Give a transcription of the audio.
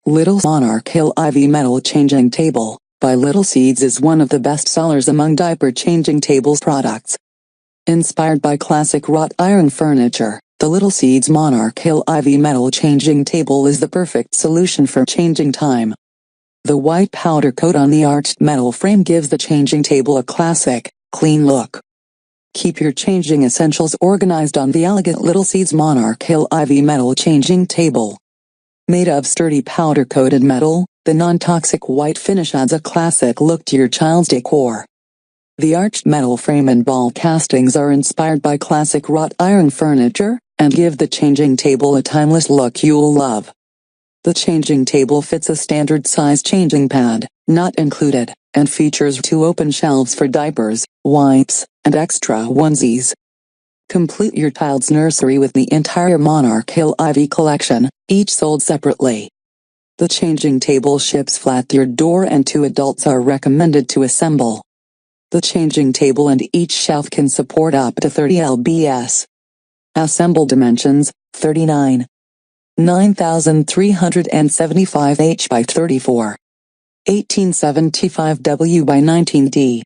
Little Monarch Hill IV Metal Changing Table by Little Seeds is one of the best sellers among diaper changing tables products. Inspired by classic wrought iron furniture, the Little Seeds Monarch Hill IV Metal Changing Table is the perfect solution for changing time. The white powder coat on the arched metal frame gives the changing table a classic, clean look. Keep your changing essentials organized on the elegant Little Seeds Monarch Hill IV Metal Changing Table. Made of sturdy powder-coated metal, the non-toxic white finish adds a classic look to your child's decor. The arched metal frame and ball castings are inspired by classic wrought iron furniture, and give the changing table a timeless look you'll love. The changing table fits a standard size changing pad, not included, and features 2 open shelves for diapers, wipes, and extra onesies. Complete your child's nursery with the entire Monarch Hill IV collection, each sold separately. The changing table ships flat to your door and 2 adults are recommended to assemble. The changing table and each shelf can support up to 30 lbs. Assemble dimensions, 39. 9,375 h by 34. 1875 w by 19 d.